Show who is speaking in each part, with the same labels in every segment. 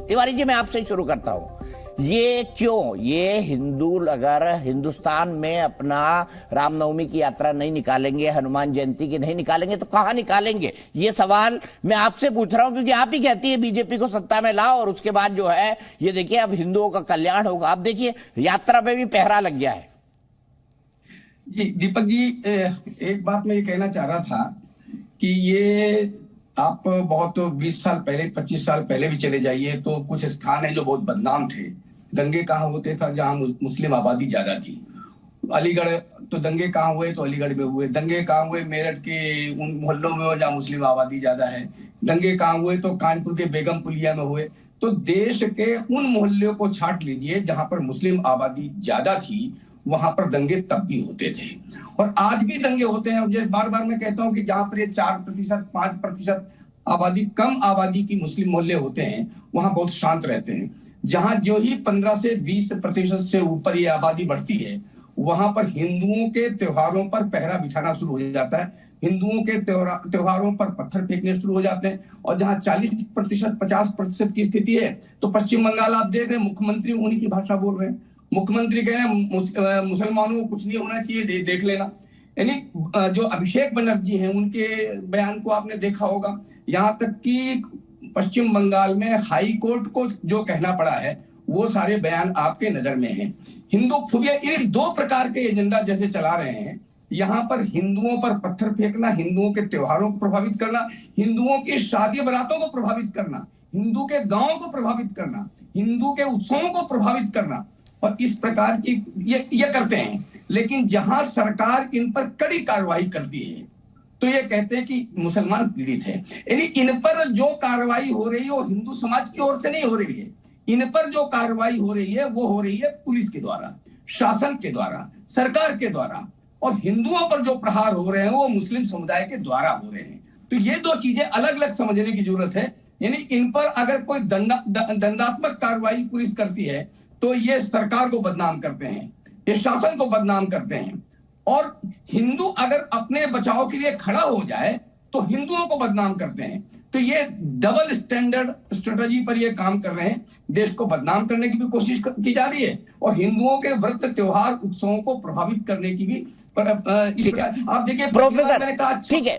Speaker 1: तिवारी जी मैं आपसे शुरू करता हूं, ये क्यों ये हिंदू अगर हिंदुस्तान में अपना रामनवमी की यात्रा नहीं निकालेंगे, हनुमान जयंती की नहीं निकालेंगे तो कहां निकालेंगे? ये सवाल मैं आपसे पूछ रहा हूं क्योंकि आप ही कहती है बीजेपी को सत्ता में लाओ और उसके बाद जो है ये देखिए अब हिंदुओं का कल्याण होगा। अब देखिए यात्रा पे भी पहरा लग गया है।
Speaker 2: जी दीपक जी, एक बात मैं ये कहना चाह रहा था कि ये आप बहुत 20 साल पहले 25 साल पहले भी चले जाइए तो कुछ स्थान है जो बहुत बदनाम थे। दंगे कहाँ होते था? जहाँ मुस्लिम आबादी ज्यादा थी। अलीगढ़ तो दंगे कहाँ हुए? तो अलीगढ़ में हुए। दंगे कहाँ हुए? मेरठ के उन मोहल्लों में हो जहाँ मुस्लिम आबादी ज्यादा है। दंगे कहाँ हुए? तो कानपुर के बेगम पुलिया में हुए। तो देश के उन मोहल्लों को छांट लीजिए जहां पर मुस्लिम आबादी ज्यादा थी, वहां पर दंगे तब भी होते थे और आज भी दंगे होते हैं। जैसे बार बार मैं कहता हूं कि जहां पर ये 4% 5% आबादी, कम आबादी की मुस्लिम मोहल्ले होते हैं, वहां बहुत शांत रहते हैं। जहां जो ही 15 से 20% से ऊपर ये आबादी बढ़ती है, वहां पर हिंदुओं के त्योहारों पर पहरा बिठाना शुरू हो जाता है। हिंदुओं के त्योहारों पर पत्थर फेंकने शुरू हो जाते हैं। और जहां 40% 50% की स्थिति है, तो पश्चिम बंगाल आप देख रहे हैं, मुख्यमंत्री उन्हीं की भाषा बोल रहे हैं। मुख्यमंत्री कह रहे हैं मुसलमानों को कुछ नहीं होना चाहिए, देख लेना। यानी जो अभिषेक बनर्जी हैं, उनके बयान को आपने देखा होगा। यहां तक कि पश्चिम बंगाल में हाई कोर्ट को जो कहना पड़ा है, वो सारे बयान आपके नजर में हैं। हिंदू खुबिया, ये 2 प्रकार के एजेंडा जैसे चला रहे हैं। यहाँ पर हिंदुओं पर पत्थर फेंकना, हिंदुओं के त्योहारों को प्रभावित करना, हिंदुओं की शादी बारातों को प्रभावित करना, हिंदू के गांवों को प्रभावित करना, हिंदू के उत्सवों को प्रभावित करना, और इस प्रकार की ये करते हैं। लेकिन जहां सरकार इन पर कड़ी कार्रवाई करती है तो ये कहते हैं कि मुसलमान पीड़ित है। यानी इन पर जो कार्रवाई हो रही है वो हिंदू समाज की ओर से नहीं हो रही है। इन पर जो कार्रवाई हो रही है वो हो रही है पुलिस के द्वारा, शासन के द्वारा, सरकार के द्वारा। और हिंदुओं पर जो प्रहार हो रहे हैं वो मुस्लिम समुदाय के द्वारा हो रहे हैं। तो ये 2 चीजें अलग अलग समझने की जरूरत है। यानी इन पर अगर कोई दंडात्मक कार्रवाई पुलिस करती है तो ये सरकार को बदनाम करते हैं, ये शासन को बदनाम करते हैं। और हिंदू अगर अपने बचाव के लिए खड़ा हो जाए तो हिंदुओं को बदनाम करते हैं। तो ये डबल स्टैंडर्ड स्ट्रेटजी पर ये काम कर रहे हैं। देश को बदनाम करने की भी कोशिश की जा रही है और हिंदुओं के व्रत त्योहार उत्सवों को प्रभावित करने की भी। आप देखिए
Speaker 1: प्रोफेसर, मैंने कहा ठीक है,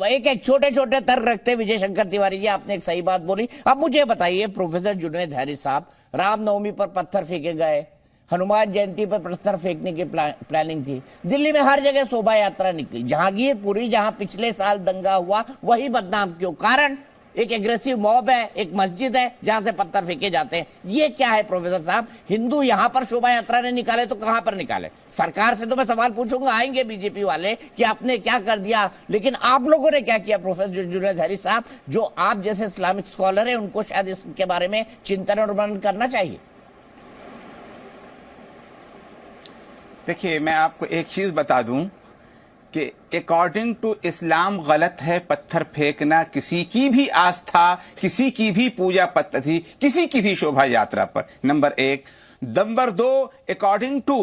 Speaker 1: एक छोटे छोटे तर्क रखते विजय शंकर तिवारी जी, आपने एक सही बात बोली। अब मुझे बताइए प्रोफेसर जुनैद हैरिस साहब, रामनवमी पर पत्थर फेंके गए, हनुमान जयंती पर पत्थर फेंकने की प्लानिंग थी, दिल्ली में हर जगह शोभा यात्रा निकली, जहांगीरपुरी जहां पिछले साल दंगा हुआ वही बदनाम क्यों? कारण एक एग्रेसिव मॉब है, एक मस्जिद है जहां से पत्थर फेंके जाते हैं। ये क्या है प्रोफेसर साहब? हिंदू यहां पर शोभा यात्रा ने निकाले तो कहां पर निकाले? सरकार से तो मैं सवाल पूछूंगा, आएंगे बीजेपी वाले कि आपने क्या कर दिया, लेकिन आप लोगों ने क्या किया? प्रोफेसर जुनैद हैरिस साहब, जो आप जैसे इस्लामिक स्कॉलर है, उनको शायद इसके बारे में चिंतन और मनन करना चाहिए।
Speaker 3: देखिए, मैं आपको एक चीज बता दूं कि अकॉर्डिंग टू इस्लाम गलत है पत्थर फेंकना किसी की भी आस्था, किसी की भी पूजा पद्धति, किसी की भी शोभा यात्रा पर, नंबर 1। नंबर 2, अकॉर्डिंग टू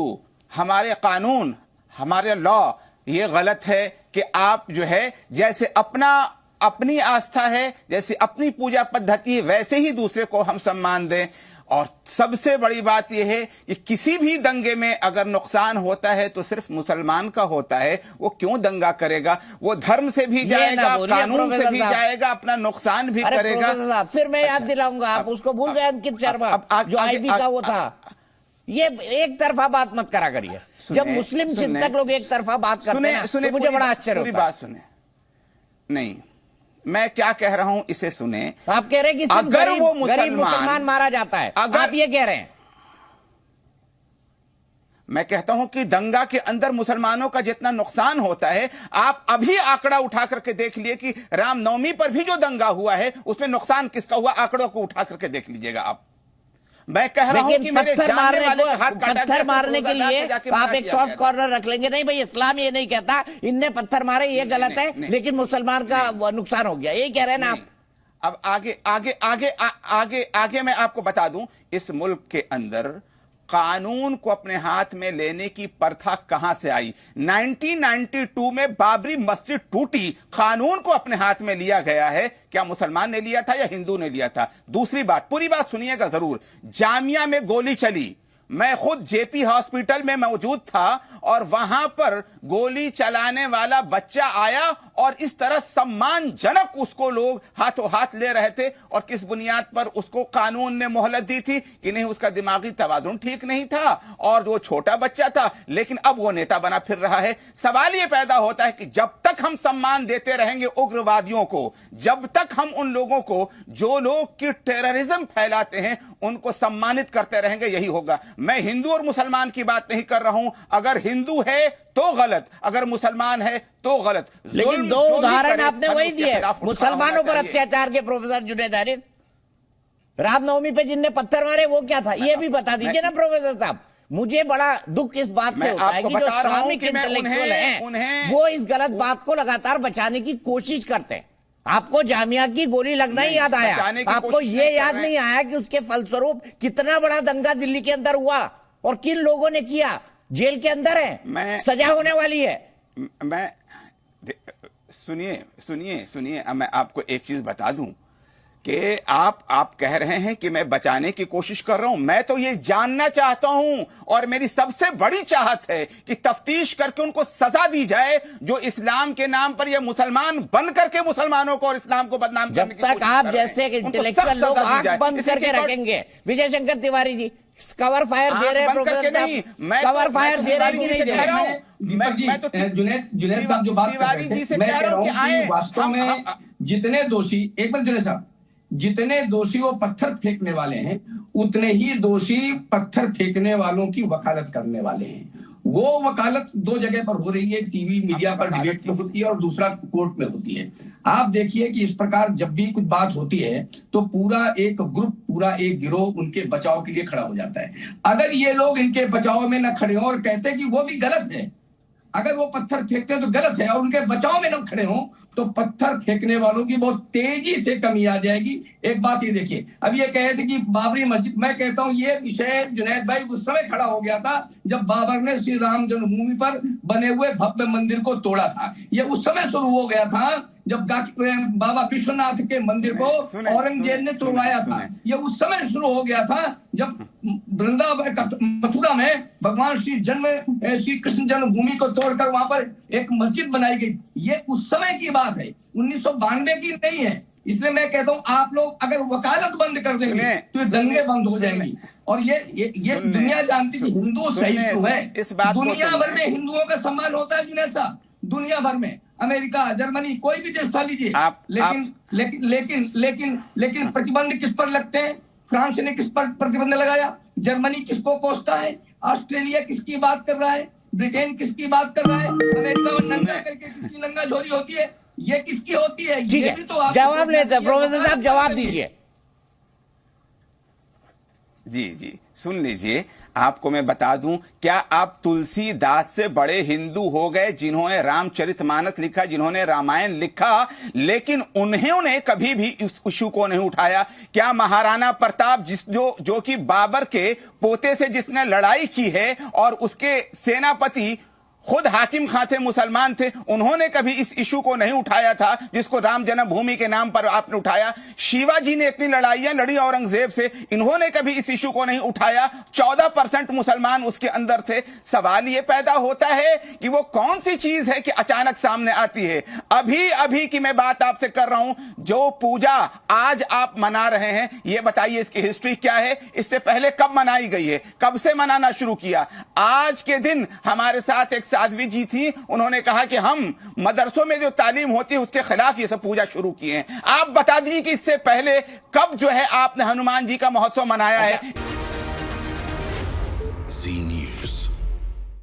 Speaker 3: हमारे कानून, हमारे लॉ, ये गलत है कि आप जो है जैसे अपनी आस्था है, जैसे अपनी पूजा पद्धति है, वैसे ही दूसरे को हम सम्मान दें। और सबसे बड़ी बात यह है कि किसी भी दंगे में अगर नुकसान होता है तो सिर्फ मुसलमान का होता है। वो क्यों दंगा करेगा? वो धर्म से भी जाएगा, कानून से भी जाएगा, अपना नुकसान भी करेगा।
Speaker 1: फिर मैं याद दिलाऊंगा, आप उसको भूल गए, अंकित शर्मा जो आईबी का वो था। ये एक तरफा बात मत करा करिए। जब मुस्लिम चिंतक लोग एक तरफा बात करते हैं तो मुझे बड़ा आश्चर्य होता है।
Speaker 3: बात सुने, नहीं मैं क्या कह रहा हूं इसे सुने।
Speaker 1: आप कह रहे हैं कि अगर वो मुसलमान मारा जाता है, आप ये कह रहे हैं?
Speaker 3: मैं कहता हूं कि दंगा के अंदर मुसलमानों का जितना नुकसान होता है, आप अभी आंकड़ा उठा करके देख लिए कि रामनवमी पर भी जो दंगा हुआ है उसमें नुकसान किसका हुआ, आंकड़ों को उठा करके देख लीजिएगा आप। मैं कह रहा हूं कि
Speaker 1: पत्थर मारने के लिए आप एक सॉफ्ट कॉर्नर रख लेंगे, नहीं भाई इस्लाम ये नहीं कहता इनने पत्थर मारे, ये गलत है, लेकिन मुसलमान का नुकसान हो गया, यही कह रहे हैं ना आप?
Speaker 3: अब आगे मैं आपको बता दूं, इस मुल्क के अंदर कानून को अपने हाथ में लेने की प्रथा कहां से आई? 1992 में बाबरी मस्जिद टूटी, कानून को अपने हाथ में लिया गया है। क्या मुसलमान ने लिया था या हिंदू ने लिया था? दूसरी बात, पूरी बात सुनिएगा जरूर। जामिया में गोली चली, मैं खुद जेपी हॉस्पिटल में मौजूद था और वहां पर गोली चलाने वाला बच्चा आया और इस तरह सम्मानजनक उसको लोग हाथों हाथ ले रहे थे। और किस बुनियाद पर उसको कानून ने मोहलत दी थी कि नहीं, उसका दिमागी तवाज़ुन ठीक नहीं था और वो छोटा बच्चा था, लेकिन अब वो नेता बना फिर रहा है। सवाल ये पैदा होता है कि जब तक हम सम्मान देते रहेंगे उग्रवादियों को, जब तक हम उन लोगों को जो लोग कि टेररिज्म फैलाते हैं उनको सम्मानित करते रहेंगे, यही होगा। मैं हिंदू और मुसलमान की बात नहीं कर रहा हूं। अगर हिंदू है तो गलत, अगर मुसलमान है तो गलत।
Speaker 1: लेकिन दो उदाहरण आपने वही दिए मुसलमानों पर अत्याचार के, प्रोफेसर जुनैद हारिस। रामनवमी पे जिनने पत्थर मारे वो क्या था, ये भी बता दीजिए ना प्रोफेसर साहब। मुझे बड़ा दुख इस बात से होता है कि जो इस्लामिक इंटेलेक्चुअल हैं वो इस गलत बात को लगातार बचाने की कोशिश करते हैं। आपको जामिया की गोली लगना ही याद आया, आपको ये याद नहीं आया कि उसके फलस्वरूप कितना बड़ा दंगा दिल्ली के अंदर हुआ और किन लोगों ने किया। जेल के अंदर है, सजा होने वाली है।
Speaker 3: मैं सुनिए, मैं आपको एक चीज बता दूं कि आप कह रहे हैं कि मैं बचाने की कोशिश कर रहा हूं। मैं तो ये जानना चाहता हूं और मेरी सबसे बड़ी चाहत है कि तफ्तीश करके उनको सजा दी जाए जो इस्लाम के नाम पर ये मुसलमान बन करके मुसलमानों को और इस्लाम को बदनाम करने की कोशिश कर रहे हैं।
Speaker 1: जब तक आप जैसे इंटेलेक्चुअल लोग आंख बंद करके रखेंगे, विजय शंकर तिवारी जी कवर फायर दे रहे हैं, प्रोफेसर साहब कवर फायर दे रहे हैं कि नहीं दे रहे?
Speaker 2: मैं तो जुनैद साहब जो बात कर रहे थे, मैं कह रहा हूं कि वास्तव में जितने दोषी, एक मिनट जुनैद साहब, जितने दोषी वो पत्थर फेंकने वाले हैं उतने ही दोषी पत्थर फेंकने वालों की वकालत करने वाले हैं। वो वकालत दो जगह पर हो रही है, टीवी मीडिया पर डिबेट में होती है और दूसरा कोर्ट में होती है। आप देखिए कि इस प्रकार जब भी कुछ बात होती है तो पूरा एक ग्रुप, पूरा एक गिरोह उनके बचाव के लिए खड़ा हो जाता है। अगर ये लोग इनके बचाव में न खड़े हों और कहते हैं कि वो भी गलत है, अगर वो पत्थर फेंकते हैं तो गलत है और उनके बचाव में न खड़े हों तो पत्थर फेंकने वालों की बहुत तेजी से कमी आ जाएगी। एक बात ये देखिए, अब ये कहे थे कि बाबरी मस्जिद, मैं कहता हूं ये विषय जुनैद भाई उस समय खड़ा हो गया था जब बाबर ने श्री राम जन्मभूमि पर बने हुए भव्य मंदिर को तोड़ा था। ये उस समय शुरू हो गया था जब बाबा विश्वनाथ के मंदिर को औरंगजेब ने तोड़वाया था। ये उस समय शुरू हो गया था जब वृंदावन मथुरा में भगवान श्री कृष्ण जन्मभूमि को तोड़कर वहां पर एक मस्जिद बनाई गई। ये उस समय की बात है, 1992 की नहीं है। इसलिए मैं कहता हूं आप लोग अगर वकालत बंद कर देंगे तो ये दंगे बंद हो जाएंगी। और ये दुनिया जानती है हिंदू सहिष्णु है, दुनिया भर में हिंदुओं का सम्मान होता है जुनैद साहब, दुनिया भर में, अमेरिका, जर्मनी, कोई भी देश था लीजिए। लेकिन प्रतिबंध किस पर लगते हैं? फ्रांस ने किस पर प्रतिबंध लगाया? जर्मनी किसको कोसता है? ऑस्ट्रेलिया किसकी बात कर रहा है? ब्रिटेन किसकी बात कर रहा है? अमेरिका में नंगा करके किसकी नंगा झोरी होती है? ये किसकी होती है? ये भी तो
Speaker 1: जवाब लेते हैं प्रोफेसर साहब, जवाब दीजिए।
Speaker 3: जी सुन लीजिए, आपको मैं बता दूं, क्या आप तुलसीदास से बड़े हिंदू हो गए जिन्होंने रामचरितमानस लिखा, जिन्होंने रामायण लिखा, लेकिन उन्होंने कभी भी इस इशू को नहीं उठाया? क्या महाराणा प्रताप जो कि बाबर के पोते से जिसने लड़ाई की है और उसके सेनापति खुद हाकिम खां थे, मुसलमान थे, उन्होंने कभी इस इशू को नहीं उठाया था जिसको राम जन्मभूमि के नाम पर आपने उठाया? शिवाजी ने इतनी लड़ाइयां लड़ी औरंगजेब से, इन्होंने कभी इस इशू को नहीं उठाया। 14% मुसलमान उसके अंदर थे। सवाल यह पैदा होता है कि वो कौन सी चीज है कि अचानक सामने आती है। अभी की मैं बात आपसे कर रहा हूं, जो पूजा आज आप मना रहे हैं, ये बताइए इसकी हिस्ट्री क्या है? इससे पहले कब मनाई गई है? कब से मनाना शुरू किया? आज के दिन हमारे साथ एक साध्वी जी थी, उन्होंने कहा कि हम मदरसों में जो तालीम होती है उसके खिलाफ ये सब पूजा शुरू किए हैं। आप बता दीजिए कि इससे पहले कब जो है आपने हनुमान जी का महोत्सव मनाया है?